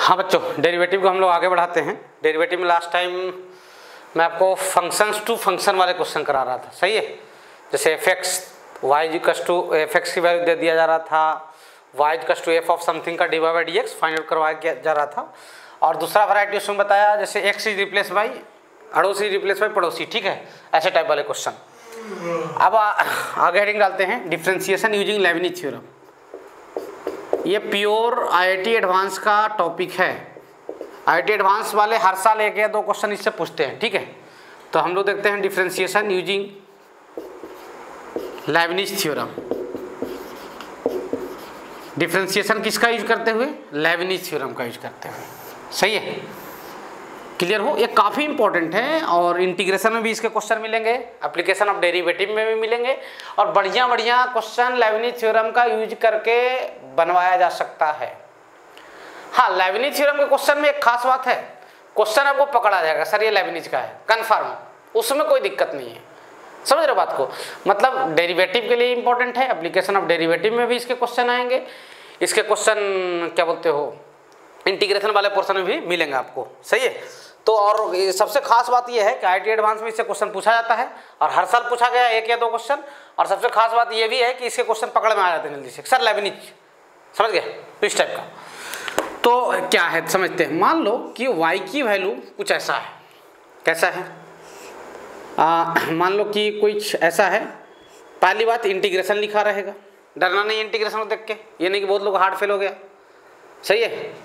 हाँ बच्चों, डेरिवेटिव को हम लोग आगे बढ़ाते हैं। डेरिवेटिव में लास्ट टाइम मैं आपको फंक्शंस टू फंक्शन वाले क्वेश्चन करा रहा था, सही है। जैसे F X Y equals to F X की वैल्यू दे दिया जा रहा था, Y equals to F of something का D Y by D X find out करवाया जा रहा था। और दूसरा वैरायटी उसमें बताया जैसे एक्स इज रिप्लेस बाई अड़ोसी रिप्लेस बाई पड़ोसी, ठीक है, ऐसे टाइप वाले क्वेश्चन। अब आगे हेडिंग डालते हैं डिफरेंशिएशन यूजिंग लेबनिज थ्योरम। ये प्योर आईआईटी एडवांस का टॉपिक है। आईआईटी एडवांस वाले हर साल एक या दो क्वेश्चन इससे पूछते हैं, ठीक है। तो हम लोग देखते हैं differentiation using Lebanese theorem. Differentiation किसका यूज करते हुए? लेबनिज थ्योरम का यूज करते हुए, सही है। क्लियर हो? ये काफ़ी इंपॉर्टेंट है और इंटीग्रेशन में भी इसके क्वेश्चन मिलेंगे, एप्लीकेशन ऑफ डेरिवेटिव में भी मिलेंगे और बढ़िया बढ़िया क्वेश्चन लेबनिज थ्योरम का यूज करके बनवाया जा सकता है। हाँ, लेबनिज थ्योरम के क्वेश्चन में एक खास बात है, क्वेश्चन आपको पकड़ा जाएगा सर ये लेबनिज का है कन्फर्म, उसमें कोई दिक्कत नहीं है। समझ रहे हो बात को? मतलब डेरिवेटिव के लिए इंपॉर्टेंट है, एप्लीकेशन ऑफ डेरिवेटिव में भी इसके क्वेश्चन आएंगे। इसके क्वेश्चन क्या बोलते हो, इंटीग्रेशन वाले पोर्शन में भी मिलेंगे आपको, सही है। तो और सबसे खास बात यह है कि आईआईटी एडवांस में इससे क्वेश्चन पूछा जाता है और हर साल पूछा गया एक या दो क्वेश्चन। और सबसे खास बात यह भी है कि इसके क्वेश्चन पकड़ में आ जाते हैं जल्दी से, सर लेबनिज, समझ गए, तो इस टाइप का। तो क्या है समझते हैं। मान लो कि y की वैल्यू कुछ ऐसा है, कैसा है, मान लो कि कुछ ऐसा है। पहली बात इंटीग्रेशन लिखा रहेगा, डरना नहीं इंटीग्रेशन को देख के, ये नहीं कि बहुत लोग हार्ड फेल हो गया, सही है।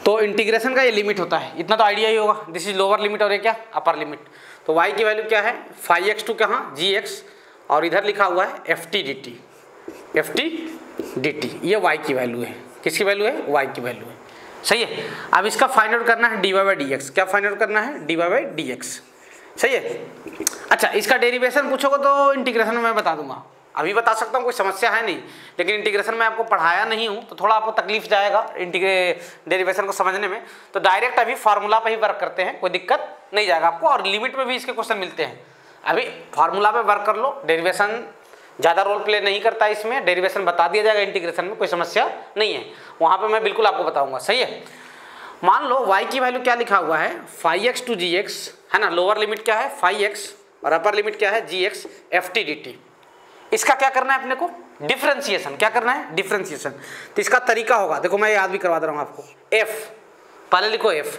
तो इंटीग्रेशन का ये लिमिट होता है, इतना तो आइडिया ही होगा, दिस इज लोअर लिमिट और ये क्या अपर लिमिट। तो y की वैल्यू क्या है, 5x टू कहाँ gx और इधर लिखा हुआ है ft dt, ये y की वैल्यू है। किसकी वैल्यू है? y की वैल्यू है, सही है। अब इसका फाइंड आउट करना है dy बाई dx। क्या फाइंड आउट करना है? dy बाई dx, सही है। अच्छा, इसका डेरिवेशन पूछोगे तो इंटीग्रेशन में मैं बता दूंगा, अभी बता सकता हूँ, कोई समस्या है नहीं। लेकिन इंटीग्रेशन में आपको पढ़ाया नहीं हूँ तो थोड़ा आपको तकलीफ जाएगा डेरिवेशन को समझने में। तो डायरेक्ट अभी फार्मूला पे ही वर्क करते हैं, कोई दिक्कत नहीं जाएगा आपको। और लिमिट में भी इसके क्वेश्चन मिलते हैं, अभी फार्मूला पे वर्क कर लो। डेरिवेशन ज़्यादा रोल प्ले नहीं करता इसमें, डेरिवेशन बता दिया जाएगा इंटीग्रेशन में, कोई समस्या नहीं है। वहाँ पर मैं बिल्कुल आपको बताऊँगा, सही है। मान लो y की वैल्यू क्या लिखा हुआ है, 5x टू gx है ना। लोअर लिमिट क्या है 5x और अपर लिमिट क्या है gx ft dt। इसका क्या करना है अपने को? डिफरेंशिएशन। क्या करना है? डिफरेंशिएशन। तो इसका तरीका होगा, देखो मैं याद भी करवा दे रहा हूँ आपको। f पहले लिखो f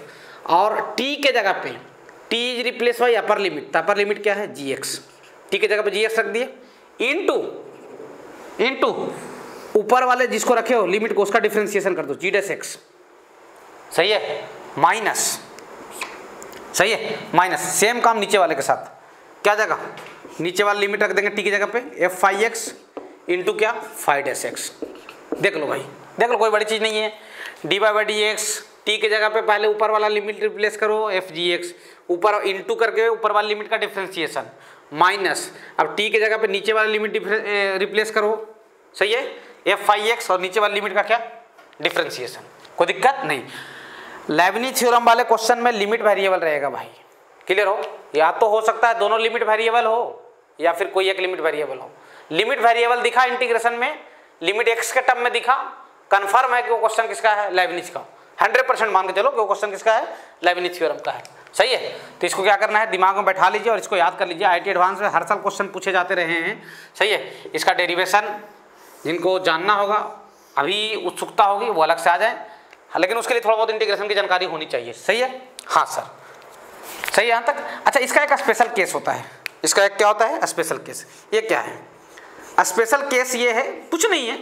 और t के जगह पे t is replace by upper limit. तो अपर लिमिट क्या है? gx। t के जगह पे gx रख दिए, इनटू ऊपर वाले जिसको रखे हो लिमिट को, उसका डिफरेंशिएशन कर दो g डैश x, सही है, माइनस, सही है, माइनस। सेम काम नीचे वाले के साथ, क्या जगह नीचे वाली लिमिट रख देंगे t की जगह पे f5x इंटू क्या 5x। देख लो भाई, देख लो, कोई बड़ी चीज़ नहीं है। dy बाई dx, t की जगह पे पहले ऊपर वाला लिमिट रिप्लेस करो fgx, ऊपर इंटू करके ऊपर वाली लिमिट का डिफरेंशिएशन, माइनस। अब t की जगह पे नीचे वाला लिमिट रिप्लेस करो, सही है, f5x और नीचे वाली लिमिट का क्या डिफरेंशिएशन, कोई दिक्कत नहीं। लेबनिज थ्योरम वाले क्वेश्चन में लिमिट वेरिएबल रहेगा भाई, क्लियर हो? या तो हो सकता है दोनों लिमिट वेरिएबल हो या फिर कोई एक लिमिट वेरिएबल हो। लिमिट वेरिएबल दिखा इंटीग्रेशन में, लिमिट x के टर्म में दिखा, कंफर्म है कि वो क्वेश्चन किसका है? लेबनिज का। 100% मान के चलो कि वो क्वेश्चन किसका है? लेबनिज थ्योरम का है, सही है। तो इसको क्या करना है, दिमाग में बैठा लीजिए और इसको याद कर लीजिए। आईआईटी एडवांस में हर साल क्वेश्चन पूछे जाते रहे हैं, सही है। इसका डेरिवेशन जिनको जानना होगा, अभी उत्सुकता होगी, वो अलग से आ जाए, लेकिन उसके लिए थोड़ा बहुत इंटीग्रेशन की जानकारी होनी चाहिए, सही है। हाँ सर, सही है यहाँ तक। अच्छा, इसका एक स्पेशल केस होता है, इसका एक क्या होता है? Special case. ये क्या है? स्पेशल केस ये है, कुछ नहीं है,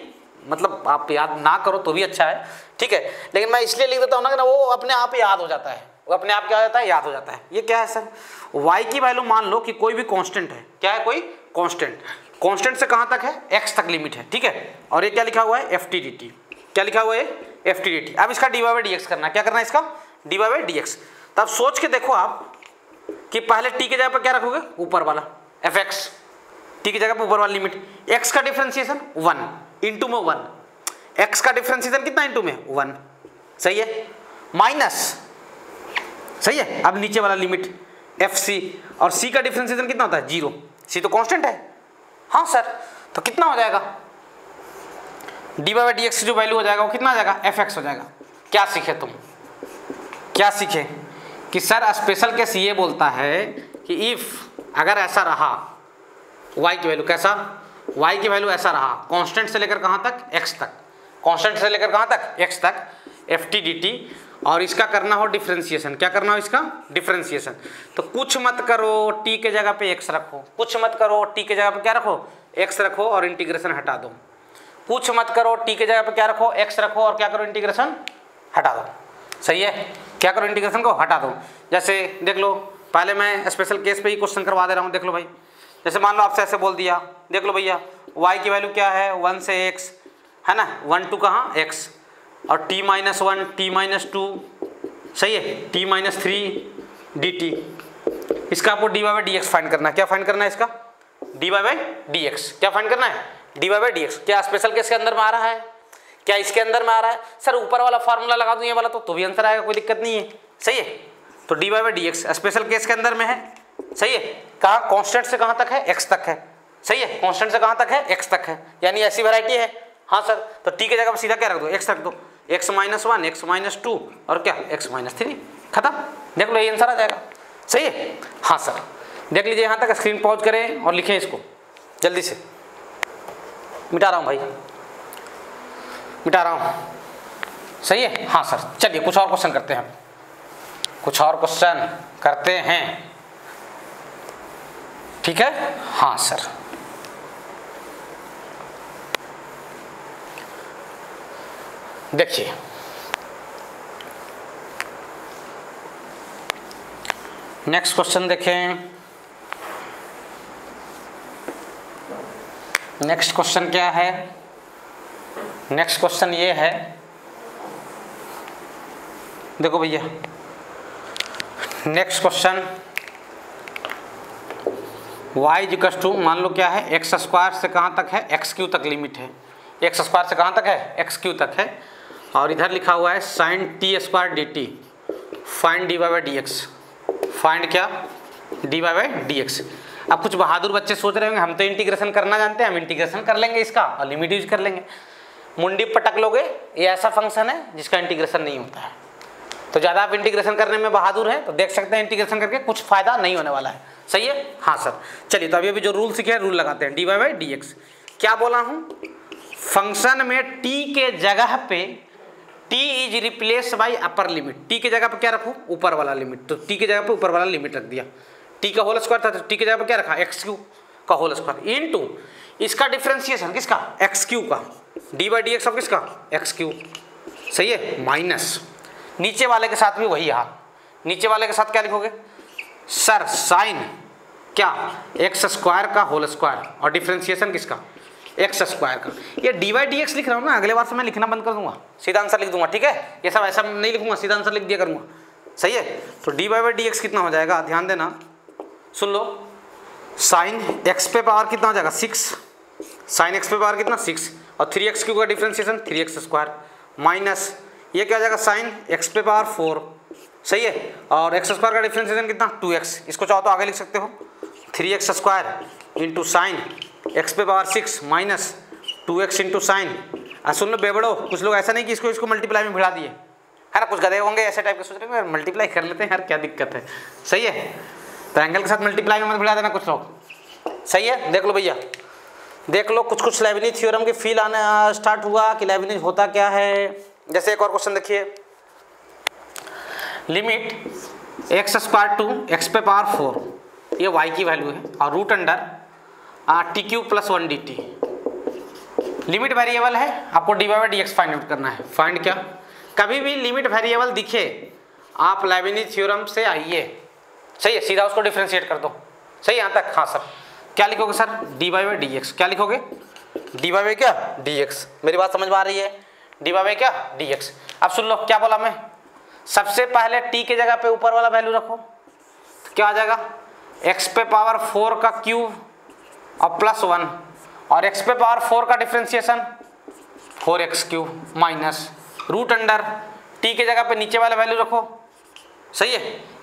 मतलब आप याद ना करो तो भी अच्छा है, ठीक है। लेकिन मैं इसलिए लिख देता हूँ ना कि वो अपने आप याद हो जाता है, वो अपने आप क्या हो जाता है? याद हो जाता है। ये क्या है सर? y की वैल्यू मान लो कि कोई भी कांस्टेंट है, क्या है? कोई कांस्टेंट। कांस्टेंट से कहाँ तक है? x तक लिमिट है, ठीक है। और ये क्या लिखा हुआ है? ft dt। क्या लिखा हुआ है? ft dt। अब इसका dy बाई dx करना, क्या करना है इसका? dy by dx। तब सोच के देखो आप कि पहले t की जगह पर क्या रखोगे? ऊपर वाला fx, t की जगह पर ऊपर वाली लिमिट, x का डिफरेंशिएशन 1 इंटू में 1, x का डिफरेंशिएशन कितना इंटू में? 1, सही है, माइनस, सही है। अब नीचे वाला लिमिट fc और c का डिफरेंशिएशन कितना होता है? 0। c तो कांस्टेंट है, हाँ सर। तो कितना हो जाएगा? dy बाई dx की जो वैल्यू हो जाएगा वो कितना आ जाएगा? fx हो जाएगा। क्या सीखे तुम, क्या सीखे कि सर स्पेशल केस ये बोलता है कि इफ अगर ऐसा रहा y की वैल्यू कैसा, y की वैल्यू ऐसा रहा कांस्टेंट से लेकर कहाँ तक, x तक, कांस्टेंट से लेकर कहाँ तक, x तक, ft dt, और इसका करना हो डिफरेंशिएशन, क्या करना हो इसका डिफरेंशिएशन। तो कुछ मत करो t के जगह पे x रखो, कुछ मत करो t के जगह पे क्या रखो, x रखो और इंटीग्रेशन हटा दो, कुछ मत करो t के जगह पे क्या रखो, x रखो और क्या करो इंटीग्रेशन हटा दो। सही है, क्या करो इंटीग्रेशन को हटा दो। जैसे देख लो, पहले मैं स्पेशल केस पे ही क्वेश्चन करवा दे रहा हूँ, देख लो भाई। जैसे मान लो आपसे ऐसे बोल दिया, देख लो भैया y की वैल्यू क्या है 1 से x है ना, 1 to कहाँ x, और t माइनस 1 t माइनस 2, सही है, t माइनस 3 dt, इसका आपको dy बाई dx फाइंड करना है। क्या फाइंड करना है इसका, dy बाई dx, क्या फाइंड करना है dy बाई dx। क्या स्पेशल केस के अंदर में आ रहा है, क्या इसके अंदर में आ रहा है, सर ऊपर वाला फार्मूला लगा दूं ये वाला तो भी आंसर आएगा, कोई दिक्कत नहीं है। सही है, तो dy by dx special case के अंदर में है। सही है, कहाँ कांस्टेंट से कहाँ तक है, x तक है। सही है, कांस्टेंट से कहाँ तक है, x तक है, यानी ऐसी वैरायटी है। हाँ सर, तो t के जगह पर सीधा क्या रख दो, x रख दो, x माइनस 1 x माइनस 2 और क्या x माइनस 3, खत्म। देख लो ये आंसर आ जाएगा। सही है, हाँ सर, देख लीजिए यहाँ तक, स्क्रीन पॉज करें और लिखें इसको जल्दी से। मिटा रहा हूँ भाई, मिटा रहा हूँ। सही है, हाँ सर, चलिए कुछ और क्वेश्चन करते हैं, कुछ और क्वेश्चन करते हैं, ठीक है। हाँ सर, देखिए नेक्स्ट क्वेश्चन देखें। नेक्स्ट क्वेश्चन क्या है, नेक्स्ट क्वेश्चन ये है, देखो भैया next question y equal to, मान लो क्या है, एक्स स्क्वायर से कहाँ तक है, एक्स क्यू तक लिमिट है, एक्स स्क्वायर से कहाँ तक है, एक्स क्यू तक है, और इधर लिखा हुआ है sine T square D T, find D Y by D X, find क्या D Y by D X. अब कुछ बहादुर बच्चे सोच रहे होंगे हम तो इंटीग्रेशन करना जानते हैं, हम इंटीग्रेशन कर लेंगे इसका और लिमिट यूज कर लेंगे। मुंडी पटक लोगे, ये ऐसा फंक्शन है जिसका इंटीग्रेशन नहीं होता है। तो ज़्यादा आप इंटीग्रेशन करने में बहादुर हैं तो देख सकते हैं इंटीग्रेशन करके कुछ फायदा नहीं होने वाला है। सही है, हाँ सर, चलिए तो अभी जो रूल सीखे हैं रूल लगाते हैं। D Y by D X क्या बोला हूँ, फंक्शन में टी के जगह पे T is replace by upper limit, T के जगह पे क्या रखो, ऊपर वाला लिमिट, तो टी के जगह पे ऊपर वाला लिमिट रख दिया। टी का होल स्क्वायर था तो टी के जगह पे क्या रखा, एक्स क्यू का होल स्क्वायर इनटू इसका डिफरेंशिएशन किसका, एक्स क्यू का, D by D x of किसका, एक्स क्यू। सही है, माइनस नीचे वाले के साथ भी वही हाल, नीचे वाले के साथ क्या लिखोगे सर, साइन क्या एक्स स्क्वायर का होल स्क्वायर और डिफरेंशिएशन किसका, एक्स स्क्वायर का। ये डी वाई डी एक्स लिख रहा हूँ ना, अगले बार से मैं लिखना बंद कर दूंगा, सीधा आंसर लिख दूंगा, ठीक है। ये सब ऐसा नहीं लिखूंगा, सीधा आंसर लिख दिया करूंगा। सही है, तो D Y by D X कितना हो जाएगा, ध्यान देना, सुन लो, साइन एक्स पे पावर कितना हो जाएगा 6, साइन एक्स पे पावर कितना 6 और 3x क्यू का डिफरेंशिएशन 3x स्क्वायर माइनस ये क्या हो जाएगा साइन एक्स पे पावर 4। सही है, और एक्स स्क्वायर का डिफरेंशिएशन कितना 2x, इसको चाहो तो आगे लिख सकते हो 3x square into sine X पे power 6 minus 2x into sine. सुन लो बेबड़ो, कुछ लोग ऐसा नहीं कि इसको मल्टीप्लाई में भिड़ा दिए है ना, कुछ गधे होंगे ऐसे टाइप के सोच रहे हैं मल्टीप्लाई कर लेते हैं यार, क्या दिक्कत है। सही है, तो एंगल के साथ मल्टीप्लाई में मत भिड़ा देना कुछ लोग। सही है, देख लो भैया, देख लो कुछ लेबनिज थ्योरम की फील आना स्टार्ट हुआ कि लेबनिज होता क्या है। जैसे एक और क्वेश्चन देखिए, limit X square to X पे पावर 4, ये y की वैल्यू है, और root under T Q plus 1 D T, limit variable है, आपको D Y by D X find out करना है। फाइंड क्या, कभी भी लिमिट वेरिएबल दिखे आप लेबनिज थ्योरम से आइए। सही है, सीधा उसको डिफरेंशिएट कर दो। सही है यहाँ तक, हाँ सर, क्या लिखोगे sir, D Y by D X, क्या लिखोगे डी वाई बाई क्या डी एक्स। मेरी बात समझ में आ रही है, डी वाई बाई क्या डी एक्स। अब सुन लो क्या बोला मैं, सबसे पहले टी के जगह पे ऊपर वाला वैल्यू रखो, तो क्या आ जाएगा एक्स पे पावर 4 का क्यूब और प्लस 1 और एक्स पे पावर 4 का differentiation 4x cube minus root under T के जगह पे नीचे वाला वैल्यू रखो। सही है,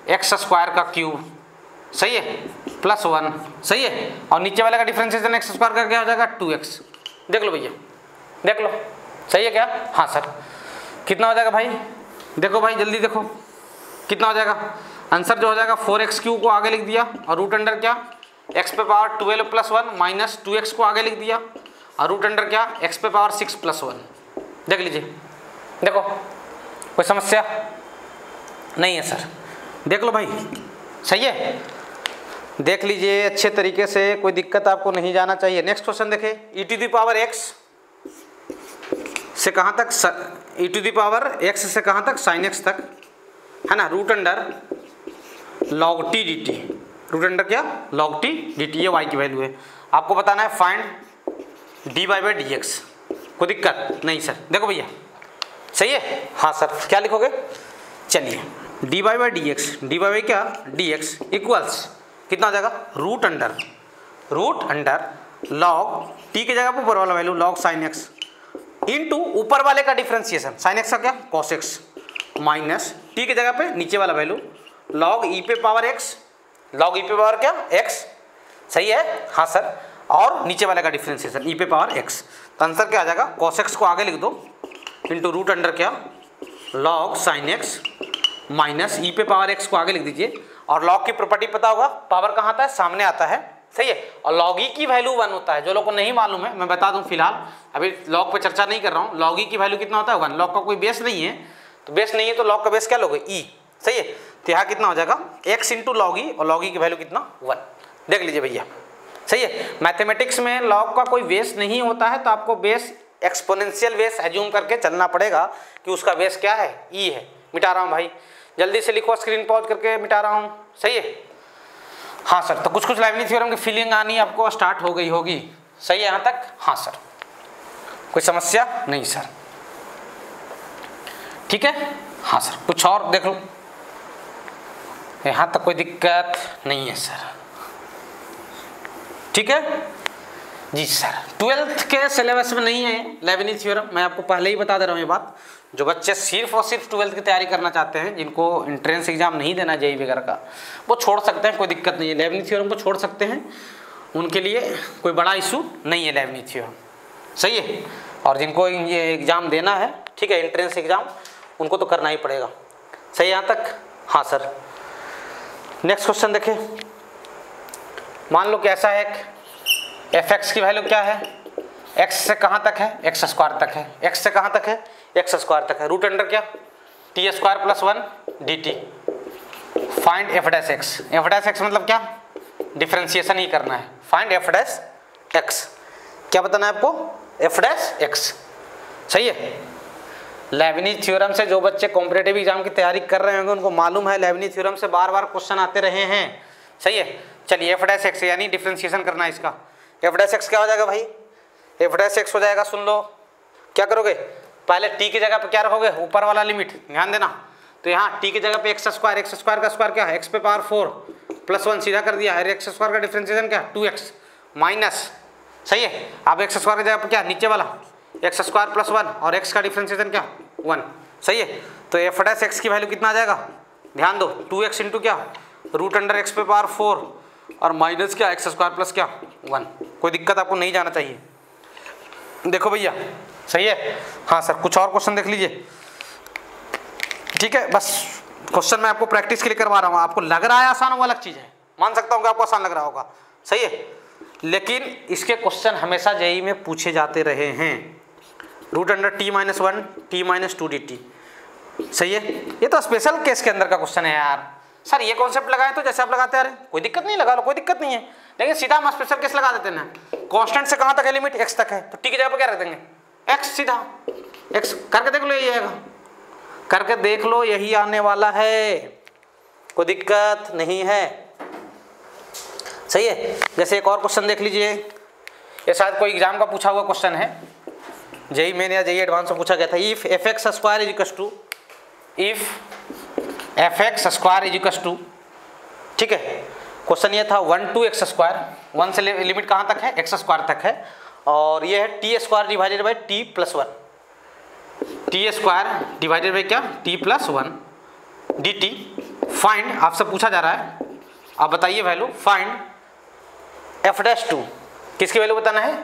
एक्स स्क्वायर का क्यूब, सही है, प्लस 1, सही है, और नीचे वाले का डिफरेंशिएशन एक्स स्क्वायर का क्या हो जाएगा 2x। देख लो भैया, देख लो, सही है क्या, हाँ सर, कितना हो जाएगा भाई देखो भाई जल्दी देखो कितना हो जाएगा, आंसर जो हो जाएगा 4x³ को आगे लिख दिया और रूट अंडर क्या x पे पावर 12 + 1 माइनस 2x को आगे लिख दिया और रूट अंडर क्या x पे पावर 6 + 1। देख लीजिए, देखो कोई समस्या नहीं है सर, देख लो भाई सही है, देख लीजिए अच्छे तरीके से, कोई दिक्कत आपको नहीं जाना चाहिए। नेक्स्ट क्वेश्चन देखें, e⁻x से कहाँ तक, e⁻x से कहाँ तक, sin x तक है ना, root under log t dt, root under क्या log t dt, ये y की वैल्यू है। आपको बताना है फाइंड dy/dx, कोई दिक्कत नहीं सर, देखो भैया सही है, हाँ सर क्या लिखोगे, चलिए dy/dx, dy क्या dx इक्वल्स कितना हो जाएगा, रूट अंडर log t की जगह पर ऊपर वाला value log sin x into ऊपर वाले का डिफरेंशिएशन sin x का क्या cos x माइनस t की जगह पे नीचे वाला वैल्यू log e पे पावर x, log e पे पावर क्या x, सही है हाँ सर, और नीचे वाले का डिफरेंशिएशन e पे पावर x, तो आंसर क्या आ जाएगा, cos x को आगे लिख दो इंटू रूट अंडर क्या log sin x minus e पे पावर x को आगे लिख दीजिए, और log की प्रॉपर्टी पता होगा, पावर कहाँ आता है, सामने आता है, सही है, और log e की वैल्यू 1 होता है। जो लोग को नहीं मालूम है मैं बता दूं, फिलहाल अभी log पे चर्चा नहीं कर रहा हूँ, log e की वैल्यू कितना होता है 1, log का कोई बेस नहीं है, तो बेस नहीं है तो log का बेस क्या लोगे e, सही है, तो यहाँ कितना हो जाएगा x इंटू log e, और log e की वैल्यू कितना 1, देख लीजिए भैया सही है। मैथमेटिक्स में log का कोई बेस नहीं होता है, तो आपको बेस एक्सपोनेंशियल बेस एज्यूम करके चलना पड़ेगा कि उसका बेस क्या है, e है। मिटा रहा हूँ भाई, जल्दी से लिखो, स्क्रीन पॉज करके मिटा रहा हूँ, सही है हाँ सर, तो कुछ लेibniz थ्योरम की फीलिंग आनी आपको स्टार्ट हो गई होगी, सही है यहाँ तक, हाँ सर कोई समस्या नहीं सर, ठीक है हाँ सर, कुछ और देख लो, यहाँ तक कोई दिक्कत नहीं है सर, ठीक है जी सर। 12th के सिलेबस में नहीं है लेibniz थ्योरम, मैं आपको पहले ही बता दे रहा हूँ ये बात। जो बच्चे सिर्फ और सिर्फ 12th की तैयारी करना चाहते हैं, जिनको एंट्रेंस एग्जाम नहीं देना जेईई वगैरह का, वो छोड़ सकते हैं, कोई दिक्कत नहीं है, लेibniz थ्योरम को छोड़ सकते हैं, उनके लिए कोई बड़ा इशू नहीं है लेibniz थ्योरम, सही है। और जिनको ये एग्ज़ाम देना है, ठीक है, एंट्रेंस एग्जाम, उनको तो करना ही पड़ेगा, सही है यहाँ तक, हाँ सर। नेक्स्ट क्वेश्चन देखें, मान लो कि ऐसा है, fx की वैल्यू क्या है, x से कहाँ तक है, x² तक है, x से कहाँ तक है, x² तक है, रूट अंडर क्या t² + 1 dt, find f'(x), f'(x) मतलब क्या, डिफरेंशिएशन ही करना है, फाइंड f'(x), क्या बताना है आपको, f'(x), सही है। लेibniz थ्योरम से जो बच्चे कॉम्पिटिटिव एग्जाम की तैयारी कर रहे होंगे उनको मालूम है लेibniz थ्योरम से बार बार क्वेश्चन आते रहे हैं, सही है। चलिए f'(x) यानी डिफरेंशिएशन करना है इसका, f'(x) क्या हो जाएगा भाई, f'(x) हो जाएगा, सुन लो क्या करोगे, पहले t की जगह पे क्या रखोगे, ऊपर वाला लिमिट, ध्यान देना, तो यहाँ t की जगह पे x² का स्क्वायर क्या है, x पे पावर 4 + 1 सीधा कर दिया, x² का डिफरेंशिएशन क्या 2x माइनस, सही है, अब x² की जगह पे क्या नीचे वाला x² + 1 और x का डिफरेंशिएशन क्या 1, सही है। तो f'(x) की वैल्यू कितना आ जाएगा, ध्यान दो, 2x इंटू क्या रूट अंडर x पे पावर 4 और माइनस क्या x² + क्या 1, कोई दिक्कत आपको नहीं जाना चाहिए, देखो भैया सही है हाँ सर। कुछ और क्वेश्चन देख लीजिए, ठीक है, बस क्वेश्चन मैं आपको प्रैक्टिस के लिए करवा रहा हूँ, आपको लग रहा है आसान, वो अलग चीज़ है, मान सकता हूँ कि आपको आसान लग रहा होगा, सही है, लेकिन इसके क्वेश्चन हमेशा जेईई में पूछे जाते रहे हैं, root under t-1 t-2 dt, सही है, ये तो स्पेशल केस के अंदर का क्वेश्चन है यार, सर ये कॉन्सेप्ट लगाए तो जैसे आप लगाते आ रहे, कोई दिक्कत नहीं, लगा लो कोई दिक्कत नहीं है, लेकिन सीधा हम स्पेशल केस लगा देते हैं, कांस्टेंट से कहाँ तक है लिमिट, x तक है, तो t की जगह पर क्या रख देंगे, x, सीधा x, करके देख लो यही आएगा, करके देख लो यही आने वाला है, कोई दिक्कत नहीं है, सही है। जैसे एक और क्वेश्चन देख लीजिए, ये शायद कोई एग्जाम का पूछा हुआ क्वेश्चन है, जेईई मेन या जेईई एडवांस में पूछा गया था, इफ f(x²), ठीक है, क्वेश्चन ये था 1 to x², 1 से लिमिट कहाँ तक है, x² तक है, और ये है t² divided by t + 1, t² divided by क्या t + 1 dt, फाइंड आपसे पूछा जा रहा है, आप बताइए वैल्यू, फाइंड f'(2), किसकी वैल्यू बताना है,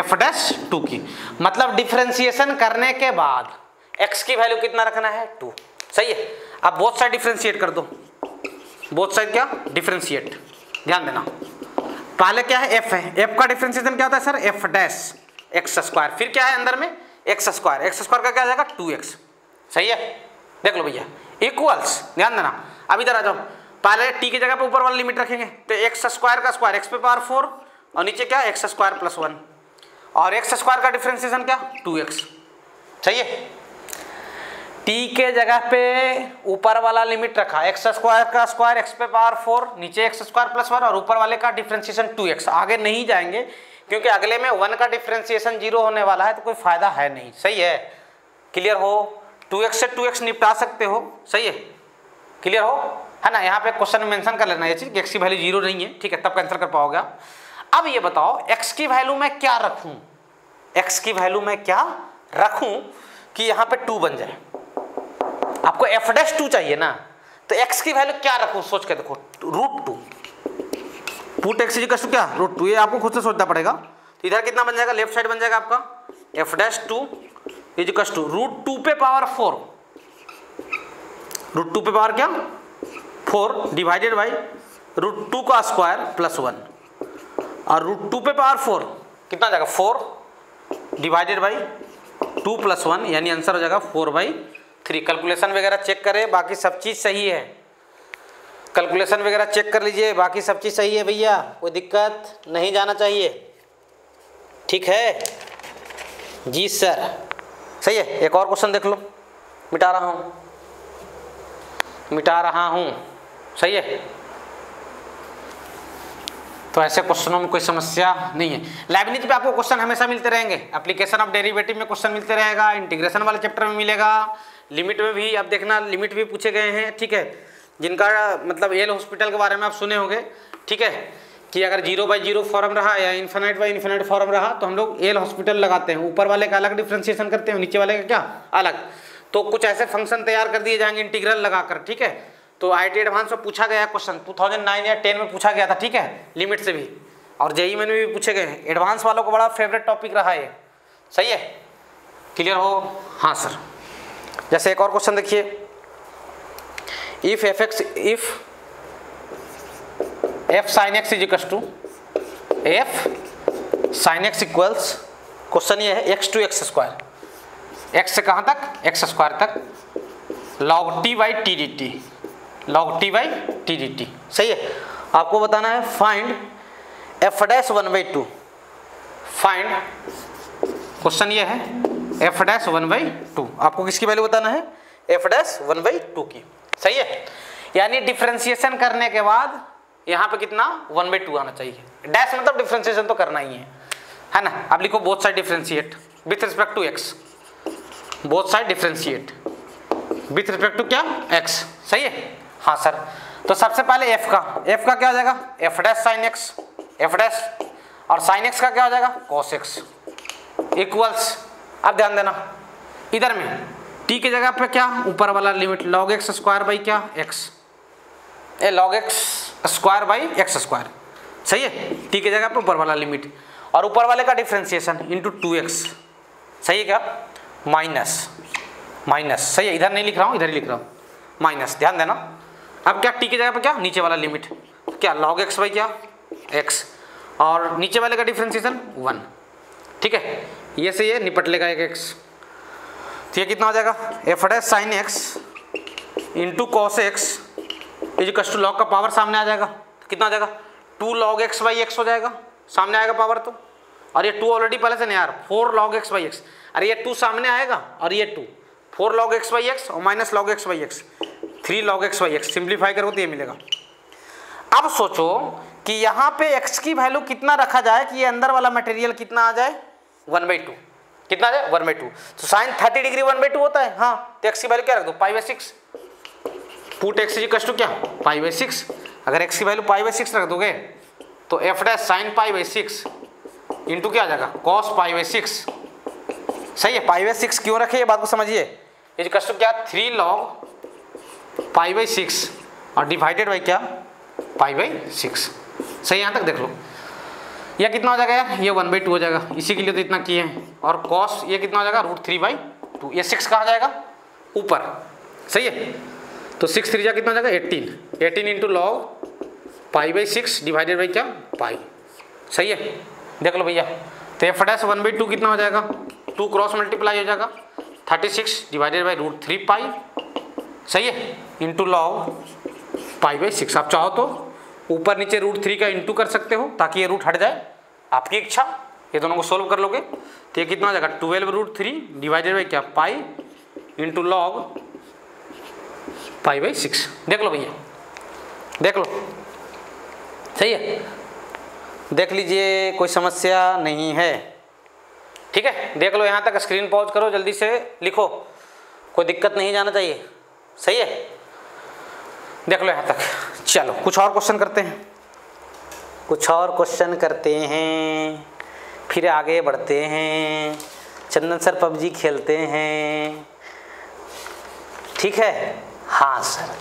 f'(2) की, मतलब डिफरेंशिएशन करने के बाद x की वैल्यू कितना रखना है 2। सही है। अब बोथ साइड डिफरेंशिएट कर दो, बोथ साइड क्या डिफरेंशिएट, ध्यान देना। पहले क्या है f है, f का डिफरेंशिएशन क्या होता है sir f dash x square, फिर क्या है अंदर में एक्स स्क्वायर का क्या आ जाएगा 2x। सही है, देख लो भैया इक्वल्स, ध्यान देना। अब इधर आ जाओ, पहले t की जगह पे ऊपर वाला लिमिट रखेंगे तो एक्स स्क्वायर का स्क्वायर x पे पावर 4 और नीचे क्या एक्स स्क्वायर प्लस 1 और एक्स स्क्वायर का डिफरेंशिएशन क्या 2x। सही है, t के जगह पे ऊपर वाला लिमिट रखा एक्स स्क्वायर का स्क्वायर x पे पावर 4 नीचे एक्स स्क्वायर प्लस 1 और ऊपर वाले का डिफरेंशिएशन 2x। आगे नहीं जाएंगे क्योंकि अगले में 1 का डिफरेंशिएशन 0 होने वाला है तो कोई फायदा है नहीं। सही है, क्लियर हो, 2x से 2x निपटा सकते हो। सही है, क्लियर हो, है ना। यहाँ पे क्वेश्चन में मेंशन कर लेना ये चीज कि x की वैल्यू 0 नहीं है, ठीक है, तब कैंसिल कर पाओगे। अब ये बताओ x की वैल्यू मैं क्या रखूं, x की वैल्यू मैं क्या रखूं कि यहाँ पे 2 बन जाए। आपको f डैश 2 चाहिए ना, तो x की वैल्यू क्या रखूं सोच के देखो, √2 पुट x इक्वल टू क्या √2, ये आपको खुद से सोचना पड़ेगा। तो इधर कितना बन जाएगा, लेफ्ट साइड बन जाएगा आपका f डैश 2 इक्वल टू √2 पे पावर 4, √2 पे पावर क्या 4 डिवाइडेड बाई √2 का स्क्वायर प्लस 1 और √2 पे पावर 4 कितना जाएगा 4 डिवाइडेड बाई 2 प्लस 1, यानी आंसर हो जाएगा 4/3। कैलकुलेशन वगैरह चेक करें, बाकी सब चीज़ सही है। कैलकुलेशन वगैरह चेक कर लीजिए, बाकी सब चीज़ सही है भैया, कोई दिक्कत नहीं जाना चाहिए। ठीक है जी सर, सही है। एक और क्वेश्चन देख लो, मिटा रहा हूँ। सही है, तो ऐसे क्वेश्चनों में कोई समस्या नहीं है। लाइब्निज पे आपको क्वेश्चन हमेशा मिलते रहेंगे, एप्लीकेशन ऑफ डेरिवेटिव में क्वेश्चन मिलते रहेगा, इंटीग्रेशन वाले चैप्टर में मिलेगा, लिमिट में भी आप देखना लिमिट भी पूछे गए हैं। ठीक है, जिनका मतलब एल हॉस्पिटल के बारे में आप सुने होंगे, ठीक है, कि अगर 0/0 फॉर्म रहा या इन्फिनिट फॉर्म रहा तो हम लोग एल हॉस्पिटल लगाते हैं, ऊपर वाले का अलग डिफ्रेंशिएशन करते हैं, नीचे वाले का क्या अलग। तो कुछ ऐसे फंक्शन तैयार कर दिए जाएंगे इंटीग्रल लगाकर। ठीक है, तो IIT एडवांस में पूछा गया क्वेश्चन 2009 या 10 में पूछा गया था। ठीक है, लिमिट से भी, और JEE में भी पूछे गए हैं। एडवांस वालों को बड़ा फेवरेट टॉपिक रहा है। सही है, क्लियर हो। हाँ सर, जैसे एक और क्वेश्चन देखिए, if f sin x equals to f sin x equals, question ये है x to x square, x से कहाँ तक x स्क्वायर तक, log t/t dt, log t/t dt। सही है, आपको बताना है find f dash 1/2। Find, question ये है f डैश 1/2, आपको किसकी वैल्यू बताना है f डैश 1/2 की। सही है, यानी डिफरेंशिएशन करने के बाद यहाँ पे कितना 1/2 आना चाहिए। डैश मतलब डिफरेंशिएशन तो करना ही है ना। अब लिखो both side differentiate with respect to x, both side differentiate with respect to क्या x। सही है, हाँ सर। तो सबसे पहले f का क्या हो जाएगा f dash sine x, f dash, और साइन x का क्या हो जाएगा cos x इक्वल्स। अब ध्यान देना, इधर में t की जगह पे क्या ऊपर वाला limit log x square by क्या x, log x square by x square. सही है, t की जगह पे ऊपर वाला लिमिट और ऊपर वाले का डिफरेंशिएशन इंटू 2x। सही है क्या, माइनस। सही है, इधर नहीं लिख रहा हूँ, इधर ही लिख रहा हूँ माइनस, ध्यान देना। अब क्या t की जगह पे क्या नीचे वाला लिमिट क्या log x बाई क्या x और नीचे वाले का डिफरेंशिएशन 1। ठीक है, ये से ये निपट लेगा एक x, तो ये कितना हो जाएगा f dash sine x into cos x equals to log का पावर सामने आ जाएगा, कितना आ जाएगा 2 log x बाई x हो जाएगा, सामने आएगा पावर तो, और ये 2 ऑलरेडी पहले से नहीं यार 4 log x बाई x, अरे ये 2 सामने आएगा और ये 2 4 log x बाई x और minus log x by x 3 log x by x, simplify करो तो ये मिलेगा। अब सोचो कि यहाँ पे x की वैल्यू कितना रखा जाए कि ये अंदर वाला मटेरियल कितना आ जाए 1/2, कितना आ जाए 1/2। तो साइन 30 डिग्री 1/2 होता है, हाँ, तो x की वैल्यू क्या रख दो π/6, पुट x इक्वल्स टू क्या π/6। अगर x की वैल्यू π/6 रख दोगे तो f डैश साइन π/6 इंटू क्या आ जाएगा cos π/6। सही है, π/6 क्यों रखे ये बात को समझिए, इक्वल्स टू क्या 3 log π/6 और डिवाइडेड बाई क्या π/6। सही, यहाँ तक देख लो, यह कितना हो जाएगा यार, ये 1/2 हो जाएगा, इसी के लिए तो इतना किए हैं। और cos ये कितना हो जाएगा √3/2 2, ये 6 कहाँ जाएगा ऊपर, सही है। तो 6 3 जा कितना हो जाएगा 18, 18 इंटू लॉग π/6 डिवाइडेड बाई क्या पाई, सही है। देख लो भैया, तो f डैश 1/2 कितना हो जाएगा, 2 क्रॉस मल्टीप्लाई हो जाएगा 36 डिवाइडेड बाई √3 पाई, सही है, इंटू लॉग π/6। आप चाहो तो ऊपर नीचे √3 का इंटू कर सकते हो ताकि ये रूट हट जाए, आपकी इच्छा। ये दोनों को सोल्व कर लोगे तो ये कितना हो जाएगा 12√3 डिवाइडेड बाई क्या पाई इंटू लॉग π/6। देख लो भैया, देख लो, सही है, देख लीजिए, कोई समस्या नहीं है, ठीक है। देख लो, यहाँ तक स्क्रीन पॉज करो, जल्दी से लिखो, कोई दिक्कत नहीं जाना चाहिए, सही है। देख लो यहाँ तक। चलो कुछ और क्वेश्चन करते हैं, कुछ और क्वेश्चन करते हैं, फिर आगे बढ़ते हैं। चंदन सर पबजी खेलते हैं, ठीक है। हाँ सर,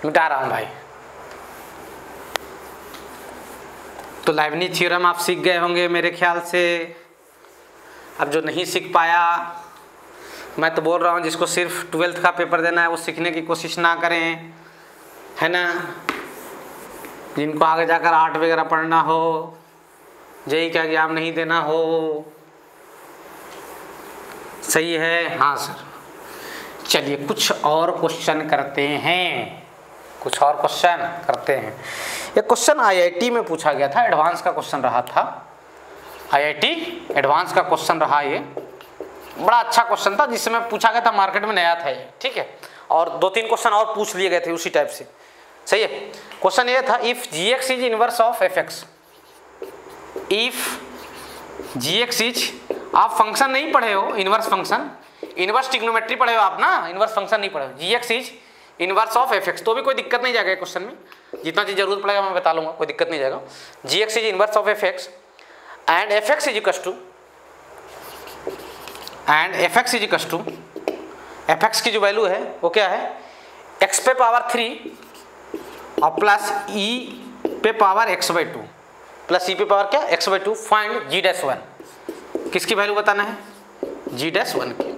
मिटा रहा हूँ भाई। तो लाइबनिज थ्योरम आप सीख गए होंगे मेरे ख्याल से। अब जो नहीं सीख पाया, मैं तो बोल रहा हूँ जिसको सिर्फ 12th का पेपर देना है वो सीखने की कोशिश ना करें, है ना। जिनको आगे जाकर आर्ट वगैरह पढ़ना हो, जेईई का एग्जाम नहीं देना हो, सही है। हाँ सर, चलिए कुछ और क्वेश्चन करते हैं, कुछ और क्वेश्चन करते हैं। ये क्वेश्चन आईआईटी में पूछा गया था, एडवांस का क्वेश्चन रहा था, आईआईटी एडवांस का क्वेश्चन रहा। ये बड़ा अच्छा क्वेश्चन था, जिसमें पूछा गया था, मार्केट में नया था ये, ठीक है। और 2-3 क्वेश्चन और पूछ लिए गए थे उसी टाइप से, सही है। क्वेश्चन ये था, if gx is inverse of fx, if gx is, आप फंक्शन नहीं पढ़े हो, इनवर्स फंक्शन, इनवर्स ट्रिग्नोमेट्री पढ़े हो आप ना, इनवर्स फंक्शन नहीं पढ़े हो। gx is inverse of fx, तो भी कोई दिक्कत नहीं जाएगा क्वेश्चन में, जितना चीज जरूरत पड़ेगा मैं बता लूंगा, कोई दिक्कत नहीं जाएगा। gx is inverse of fx and fx is equals to, and fx is equals to, fx की जो वैल्यू है वो क्या है, x पे पावर 3 और प्लस e पे पावर x/2 प्लस e पे पावर क्या x/2। फाइंड g'1, किसकी वैल्यू बताना है, g'1 की।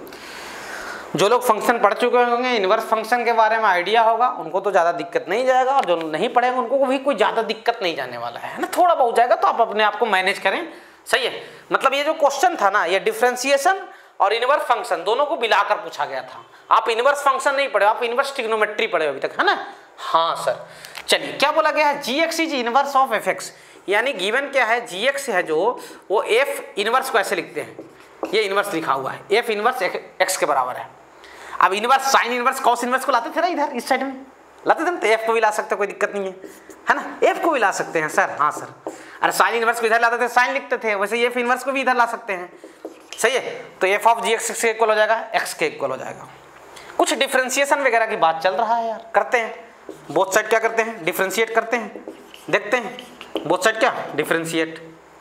जो लोग फंक्शन पढ़ चुके होंगे, इनवर्स फंक्शन के बारे में आइडिया होगा, उनको तो ज़्यादा दिक्कत नहीं जाएगा, और जो नहीं पढ़ेंगे उनको भी कोई ज़्यादा दिक्कत नहीं जाने वाला है ना, थोड़ा बहुत जाएगा, तो आप अपने आप को मैनेज करें, सही है। मतलब ये जो क्वेश्चन था ना, ये डिफरेंशिएशन और इनवर्स फंक्शन दोनों को मिलाकर पूछा गया था। आप इनवर्स फंक्शन नहीं पढ़े, आप इनवर्स ट्रिग्नोमेट्री पढ़े अभी तक, है ना। हाँ सर, चलिए क्या बोला गया है, gx is inverse of fx, यानी गिवन क्या है, gx है जो, वो f इनवर्स को ऐसे लिखते हैं, ये इनवर्स लिखा हुआ है, f इनवर्स x के बराबर है। अब inverse, sine inverse, cos inverse को लाते थे ना, इधर इस साइड में लाते थे ना, तो f को भी ला सकते, कोई दिक्कत नहीं है ना, f को भी ला सकते हैं सर। हाँ सर, अरे साइन इनवर्स को इधर लाते थे, साइन लिखते थे, वैसे f इनवर्स को भी इधर ला सकते हैं, सही है। तो f ऑफ gx के इक्वल हो जाएगा, x के इक्वल हो जाएगा। कुछ डिफरेंशिएशन वगैरह की बात चल रहा है यार, करते हैं, बोथ साइड क्या करते हैं, डिफरेंशिएट करते हैं, देखते हैं बोथ साइड क्या डिफरेंशिएट,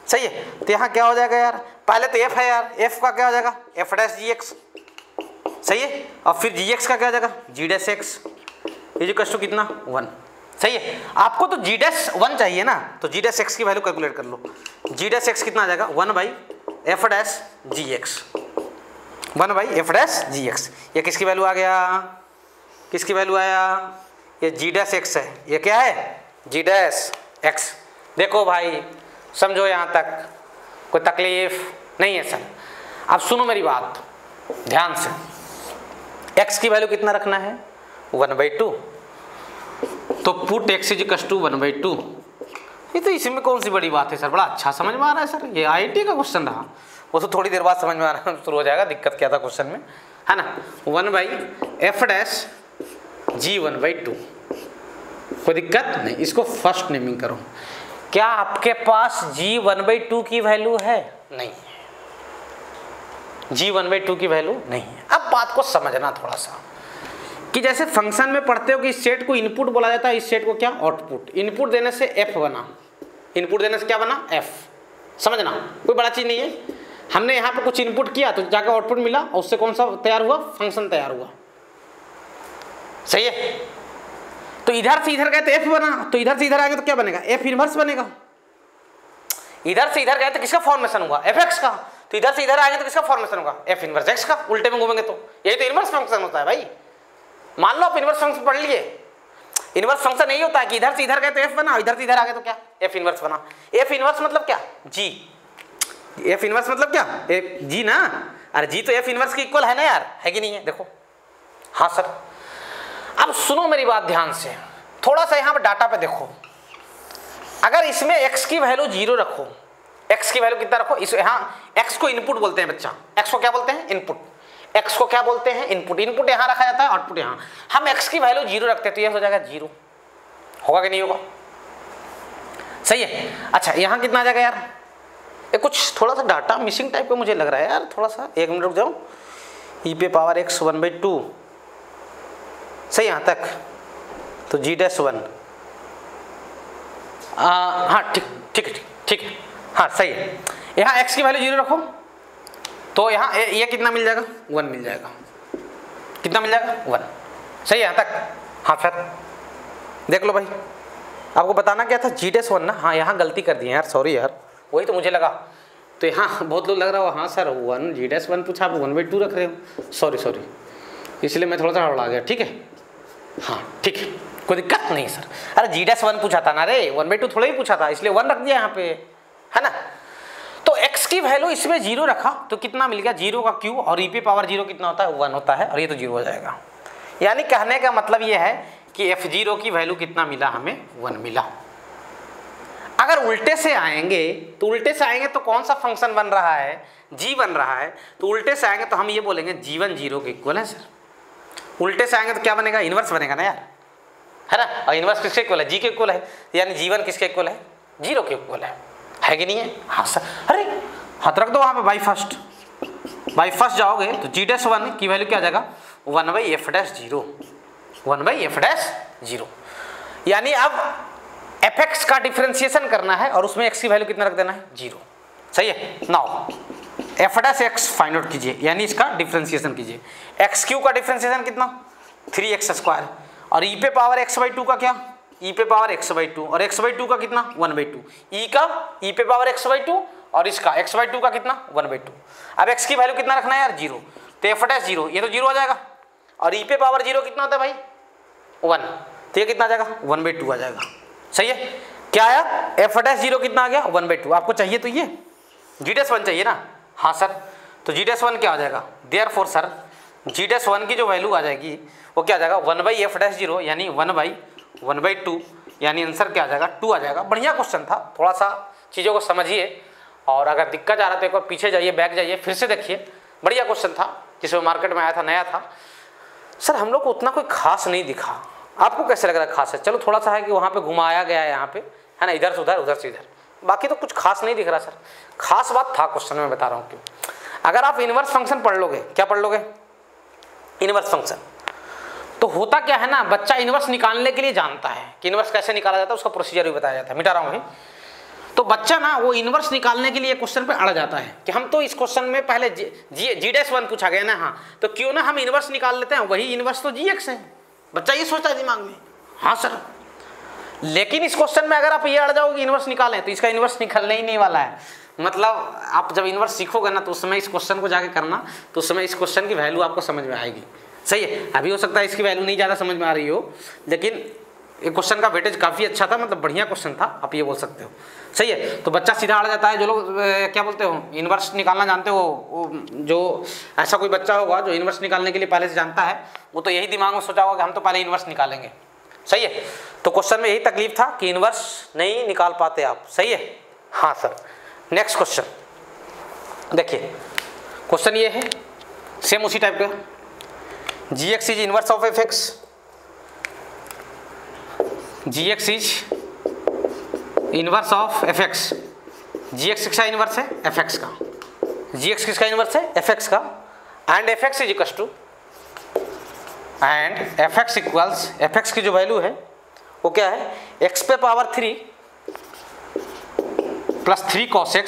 सही है। तो यहाँ क्या हो जाएगा यार, पहले तो f है यार, f का क्या हो जाएगा f डैश gx, सही है। और फिर gx का क्या हो जाएगा g'(x) इज इक्वल टू कितना 1, सही है। आपको तो g'(1) चाहिए ना, तो g'(x) की वैल्यू कैलकुलेट कर लो, g'(x) कितना आ जाएगा 1/f dash gx, 1/f dash gx। ये किसकी वैल्यू आ गया, किसकी वैल्यू आया, ये g'(x) है, ये क्या है g'(x). देखो भाई समझो, यहाँ तक कोई तकलीफ नहीं है सर। अब सुनो मेरी बात ध्यान से, x की वैल्यू कितना रखना है 1/2, तो put x is equal to 1/2। ये तो इसमें कौन सी बड़ी बात है सर, बड़ा अच्छा समझ में आ रहा है सर, ये आईआईटी का क्वेश्चन रहा, वो तो थोड़ी देर बाद समझ में आना शुरू हो जाएगा, दिक्कत क्या था क्वेश्चन में, है ना। 1/f डैश g1/2, कोई दिक्कत नहीं, इसको फर्स्ट नेमिंग करो। क्या आपके पास g1/2 की वैल्यू है, नहीं है, g1/2 की वैल्यू नहीं है। अब बात को समझना थोड़ा सा, कि जैसे फंक्शन में पढ़ते हो कि इस सेट को इनपुट बोला जाता है, इस सेट को क्या आउटपुट। इनपुट देने से f बना, इनपुट देने से क्या बना f, समझना कोई बड़ा चीज नहीं है। हमने यहाँ पे कुछ इनपुट किया तो जाकर आउटपुट मिला, और उससे कौन सा तैयार हुआ, फंक्शन तैयार हुआ, सही है। तो इधर से इधर गए तो f बना, तो इधर से इधर आएंगे तो क्या बनेगा, f इनवर्स बनेगा। इधर से इधर गए तो किसका फॉर्मेशन हुआ, fx का, तो इधर से इधर आएंगे तो किसका फॉर्मेशन होगा, एफ इनवर्स एक्स का, उल्टे में घूमेंगे तो यही तो इनवर्स फंक्शन होता है भाई। मान लो आप इनवर्स फंक्शन पढ़ लिए, इनवर्स फंक्शन नहीं होता है कि इधर से इधर गए तो एफ बना, इधर से इधर आ गए तो क्या एफ इनवर्स बना। एफ इनवर्स मतलब क्या, जी, एफ इनवर्स मतलब क्या, एफ जी ना, अरे जी तो एफ इनवर्स के इक्वल है ना यार, है कि नहीं है, देखो। हाँ सर, अब सुनो मेरी बात ध्यान से, थोड़ा सा यहाँ पर डाटा पे देखो। अगर इसमें x की वैल्यू 0 रखो, x की वैल्यू कितना रखो, इस यहाँ x को इनपुट बोलते हैं बच्चा, x को क्या बोलते हैं, इनपुट, x को क्या बोलते हैं, इनपुट, इनपुट यहाँ रखा जाता है, आउटपुट यहाँ। हम x की वैल्यू 0 रखते हैं तो ये हो जाएगा 0, होगा कि नहीं होगा, सही है। अच्छा यहाँ कितना आ जाएगा यार, ये कुछ थोड़ा सा डाटा मिसिंग टाइप का मुझे लग रहा है यार, थोड़ा सा 1 मिनट रुक जाओ। e पे पावर x 1/2, सही यहाँ तक, तो g'1, हाँ ठीक ठीक है, ठीक है, हाँ सही है। यहाँ x की वैल्यू 0 रखो तो यहाँ ये कितना मिल जाएगा, 1 मिल जाएगा, कितना मिल जाएगा, 1, सही है यहाँ तक। हाँ सर देख लो भाई, आपको बताना क्या था, g'1 ना, हाँ यहाँ गलती कर दी यार, सॉरी यार, वही तो मुझे लगा। तो यहाँ बहुत लोग लग रहा हो हाँ सर 1 g'1 पूछा, आप 1/2 रख रहे हो, सॉरी, इसलिए मैं थोड़ा सा हड़बड़ा गया, ठीक है। हाँ ठीक है, कोई दिक्कत नहीं सर, अरे g'1 पूछा था ना रे, 1/2 थोड़ा ही पूछा था, इसलिए 1 रख दिया यहाँ पे, है ना। तो x की वैल्यू इसमें 0 रखा तो कितना मिल गया, 0 का क्यूब, और e पे पावर 0 कितना होता है, 1 होता है, और ये तो 0 हो जाएगा। यानी कहने का मतलब ये है कि f0 की वैल्यू कितना मिला, हमें 1 मिला। अगर उल्टे से आएंगे तो उल्टे से आएंगे तो कौन सा फंक्शन बन रहा है, g बन रहा है, तो उल्टे से आएंगे तो हम ये बोलेंगे g1 0 के इक्वल है सर। उल्टे से आएंगे तो क्या बनेगा, इनवर्स बनेगा ना यार, है ना, और इनवर्स किसके इक्वल है, जी के इक्वल है, यानी g1 किसके इक्वल है, 0 के इक्वल है कि नहीं है। हाँ सर, अरे हाथ रख दो वहाँ पे, बाई फर्स्ट जाओगे तो g'1 की वैल्यू क्या आ जाएगा, 1/f'0, 1/f'0। यानी अब fx का डिफरेंशिएशन करना है और उसमें x की वैल्यू कितना रख देना है, 0, सही है। नाउ f' फाइंड आउट कीजिए, यानी इसका डिफरेंशिएशन कीजिए। x³ का डिफरेंशिएशन कितना, 3x², और e पे पावर x/2 का क्या, e पे पावर x/2, और x/2 का कितना, 1/2, e का e पे पावर x/2 और इसका x/2 का कितना, 1/2। अब x की वैल्यू कितना रखना है यार, 0, तो f'0, ये तो 0 आ जाएगा, और e पे पावर 0 कितना होता है भाई, 1, तो ये कितना आ जाएगा, 1/2 आ जाएगा, सही है। क्या आया, f'0 कितना आ गया, 1/2। आपको चाहिए तो ये g'1 चाहिए ना, हाँ सर, तो g'1 क्या आ जाएगा, देयरफॉर सर g'1 की जो वैल्यू आ जाएगी वो क्या आ जाएगा, 1/f'0, यानी 1/1/2, यानी आंसर क्या आ जाएगा, 2 आ जाएगा। बढ़िया क्वेश्चन था, थोड़ा सा चीज़ों को समझिए, और अगर दिक्कत आ रहा तो एक बार पीछे जाइए, बैक जाइए, फिर से देखिए, बढ़िया क्वेश्चन था, जिसमें मार्केट में आया था, नया था। सर हम लोग को उतना कोई खास नहीं दिखा, आपको कैसे लग रहा है खास है, चलो थोड़ा सा है कि वहाँ पे घुमाया गया है, यहाँ पे है ना, इधर से उधर, उधर से इधर, बाकी तो कुछ खास नहीं दिख रहा सर। खास बात था क्वेश्चन में, बता रहा हूँ क्यों। अगर आप इनवर्स फंक्शन पढ़ लोगे, क्या पढ़ लोगे, इनवर्स फंक्शन, तो होता क्या है ना, बच्चा इनवर्स निकालने के लिए जानता है कि इनवर्स कैसे निकाला जाता है, उसका प्रोसीजर भी बताया जाता है, मिटा रहा हूँ। तो बच्चा ना वो इनवर्स निकालने के लिए क्वेश्चन पे अड़ जाता है कि हम तो इस क्वेश्चन में पहले g'1 पूछा गया ना, हाँ तो क्यों ना हम इनवर्स निकाल लेते हैं, वही इनवर्स तो gx है, बच्चा ये सोचता है दिमाग में। हाँ सर, लेकिन इस क्वेश्चन में अगर आप ये अड़ जाओगे इनवर्स निकालें तो इसका इनवर्स निकलने ही नहीं वाला है। मतलब आप जब इनवर्स सीखोगे ना तो उस समय इस क्वेश्चन को जाके करना, तो उस समय इस क्वेश्चन की वैल्यू आपको समझ में आएगी, सही है। अभी हो सकता है इसकी वैल्यू नहीं ज़्यादा समझ में आ रही हो, लेकिन ये क्वेश्चन का वेटेज काफ़ी अच्छा था, मतलब बढ़िया क्वेश्चन था, आप ये बोल सकते हो, सही है। तो बच्चा सीधा अड़ जाता है। जो लोग क्या बोलते हो, इनवर्स निकालना जानते हो, जो ऐसा कोई बच्चा होगा जो इनवर्स निकालने के लिए पहले से जानता है, वो तो यही दिमाग में सोचा होगा कि हम तो पहले इनवर्स निकालेंगे, सही है। तो क्वेश्चन में यही तकलीफ था कि इनवर्स नहीं निकाल पाते आप, सही है। हाँ सर, नेक्स्ट क्वेश्चन देखिए, क्वेश्चन ये है सेम उसी टाइप का, gx is inverse of fx, gx is inverse of fx, gx किसका इनवर्स है, fx का, gx किसका इनवर्स है, fx का, and fx is equals to, and fx equals, fx की जो वैल्यू है वो क्या है, x पे power 3 plus 3 cos x,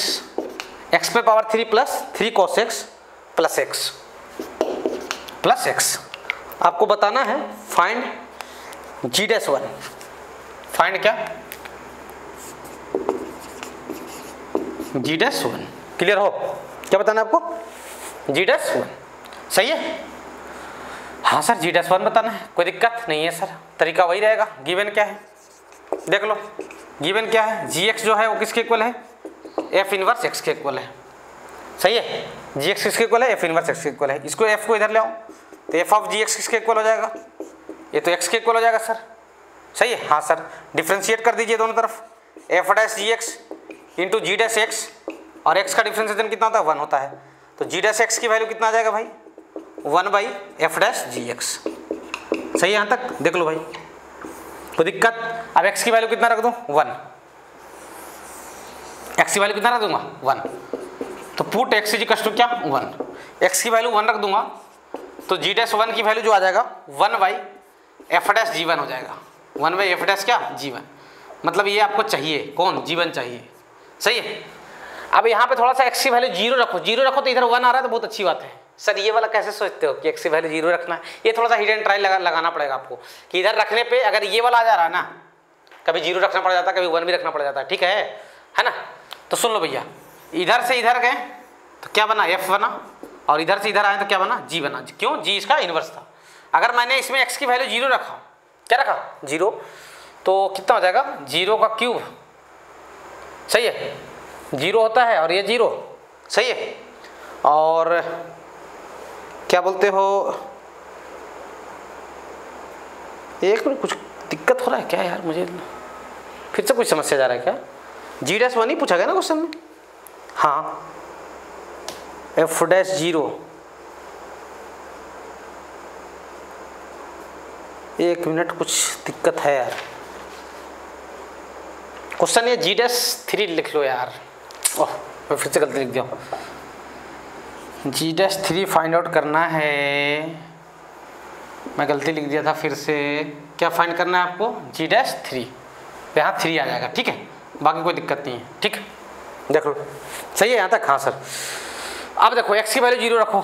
x पे power 3 plus 3 cos x plus x plus x। आपको बताना है फाइंड g'1, फाइंड क्या, g'1। क्लियर हो, क्या बताना है आपको? जी डैश 1, सही है? हाँ सर जी डैश 1 बताना है, कोई दिक्कत नहीं है सर, तरीका वही रहेगा। गिवन क्या है देख लो, गिवन क्या है, जी एक्स जो है वो किसके इक्वल है? एफ इनवर्स एक्स के इक्वल है, सही है? जी एक्स किसके इक्वल है? एफ इनवर्स एक्स के इक्वल है। इसको एफ को इधर ले आओ तो एफ ऑफ जी एक्स किसके इक्वल हो जाएगा? ये तो एक्स के इक्वल हो जाएगा सर, सही है? हाँ सर, डिफ्रेंशिएट कर दीजिए दोनों तरफ, F dash G X into G dash X, और एक्स का डिफ्रेंशिएशन कितना होता है? 1 होता है, तो जी डैश एक्स की वैल्यू कितना आ जाएगा भाई? 1 by F dash G X, सही है? यहाँ तक देख लो भाई, कोई दिक्कत? अब एक्स की वैल्यू कितना रख दूँ? 1, एक्स की वैल्यू कितना रख दूंगा? 1, तो put X is equal to क्या? 1, एक्स की वैल्यू 1 रख दूंगा तो जी डैश 1 की वैल्यू जो आ जाएगा 1 बाई एफ डैश जी 1 हो जाएगा, 1 बाई एफ डैश क्या? जी 1, मतलब ये आपको चाहिए कौन? जी 1 चाहिए, सही है? अब यहाँ पे थोड़ा सा एक्स की वैल्यू 0 रखो, 0 रखो तो इधर 1 आ रहा है तो बहुत अच्छी बात है। सर ये वाला कैसे सोचते हो कि एक्स की वैल्यू 0 रखना है? ये थोड़ा सा हिडन ट्रायल लगाना पड़ेगा आपको कि इधर रखने पे अगर ये वाला आ जा रहा है ना, कभी 0 रखना पड़ जाता है, कभी 1 भी रखना पड़ जाता है, ठीक है ना? तो सुन लो भैया, इधर से इधर गए तो क्या बना? एफ बना, और इधर से इधर आए तो क्या बना? जी बना। क्यों? जी इसका इनवर्स था। अगर मैंने इसमें एक्स की वैल्यू 0 रखा, क्या रखा? 0, तो कितना हो जाएगा? 0 का क्यूब, सही है? 0 होता है और ये 0, सही है? और क्या बोलते हो, एक मिनट, कुछ दिक्कत हो रहा है क्या यार? मुझे फिर से कुछ समस्या जा रहा है क्या? जी डैश 1 ही पूछा गया ना क्वेश्चन में? हाँ, एफ डैश 0, एक मिनट, कुछ दिक्कत है यार। क्वेश्चन ये जी डैश 3 लिख लो यार। ओह, मैं फिर से गलती लिख दिया। जी डैश 3 फाइंड आउट करना है, मैं गलती लिख दिया था फिर से। क्या फाइंड करना है आपको? जी डैश 3, यहाँ 3 आ जाएगा, ठीक है? बाकी कोई दिक्कत नहीं है, ठीक है? देख लो, सही है यहाँ तक? हाँ सर। अब देखो एक्स की वैल्यू 0 रखो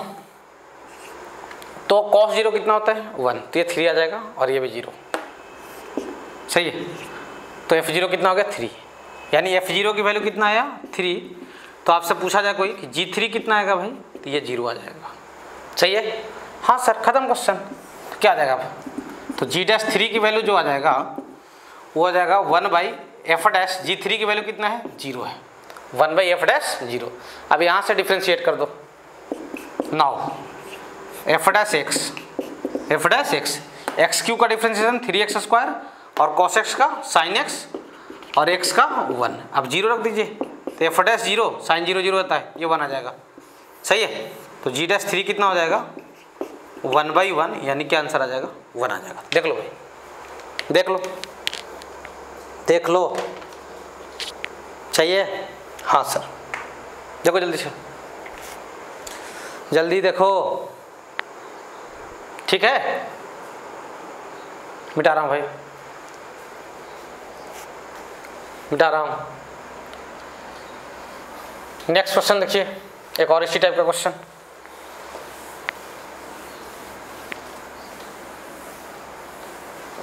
तो कॉस 0 कितना होता है? 1, तो ये 3 आ जाएगा और ये भी 0, सही है? तो f0 कितना हो गया? 3, यानी f0 की वैल्यू कितना आया? 3। तो आपसे पूछा जाए कोई कि g3 कितना आएगा भाई? तो ये 0 आ जाएगा, सही है? हाँ सर, खत्म क्वेश्चन। क्या आ जाएगा अब? तो जी डैश 3 की वैल्यू जो आ जाएगा वो आ जाएगा 1 बाई एफ डैश जी3 की वैल्यू कितना है? 0 है, 1 बाई एफ डैश 0। अब यहाँ से डिफ्रेंशिएट कर दो। Now F dash x, x Q का डिफ्रेंशिएशन 3x² और cos x का sin x और x का 1। अब 0 रख दीजिए तो एफ डैश 0 sin 0 0 होता है, ये 1 आ जाएगा, सही है? तो जी डैश 3 कितना हो जाएगा? 1 बाई 1, यानी क्या आंसर आ जाएगा? 1 आ जाएगा। देख लो भाई, देख लो, चाहिए? हाँ सर, देखो जल्दी से, जल्दी देखो, ठीक है? मिटा रहा हूँ भाई, मिटा रहा हूँ। नेक्स्ट क्वेश्चन देखिए, एक और इसी टाइप का क्वेश्चन।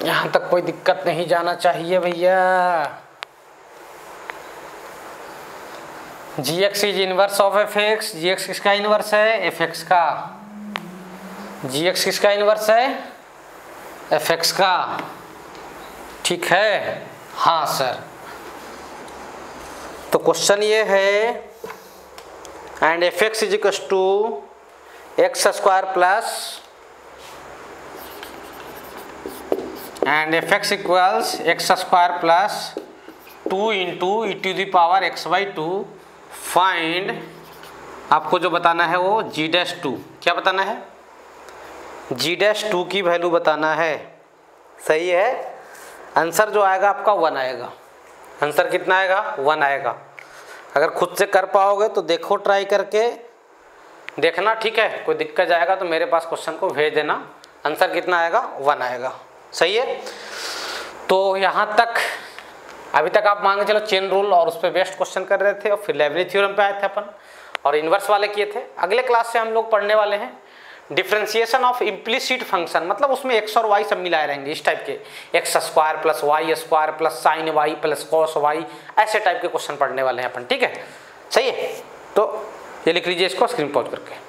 यहां तक कोई दिक्कत नहीं जाना चाहिए भैया। G X is inverse of F X, G X किसका इनवर्स है? एफ एक्स का। जी एक्स किसका इनवर्स है? एफ एक्स का, ठीक है? हाँ सर। तो क्वेश्चन ये है, and F X is equal to x² plus and F X equals x² plus 2 into E to the power x/2। Find, आपको जो बताना है वो जी डैश 2, क्या बताना है? जी डैश 2 की वैल्यू बताना है, सही है? आंसर जो आएगा आपका 1 आएगा। आंसर कितना आएगा? 1 आएगा। अगर खुद से कर पाओगे तो देखो, ट्राई करके देखना, ठीक है? कोई दिक्कत जाएगा तो मेरे पास क्वेश्चन को भेज देना। आंसर कितना आएगा? 1 आएगा, सही है? तो यहाँ तक अभी तक आप मान के चलो चेन रूल और उस पर बेस्ट क्वेश्चन कर रहे थे, और फिर लेबनिज़ थ्योरम पे आए थे अपन, और इन्वर्स वाले किए थे। अगले क्लास से हम लोग पढ़ने वाले हैं डिफ्रेंशिएशन ऑफ इम्प्लिसिट फंक्शन, मतलब उसमें एक्स और वाई सब मिलाए रहेंगे, इस टाइप के x² plus y² plus sin y plus cos y, ऐसे टाइप के क्वेश्चन पढ़ने वाले हैं अपन, ठीक है? सही है? तो ये लिख लीजिए इसको स्क्रीन पॉज करके।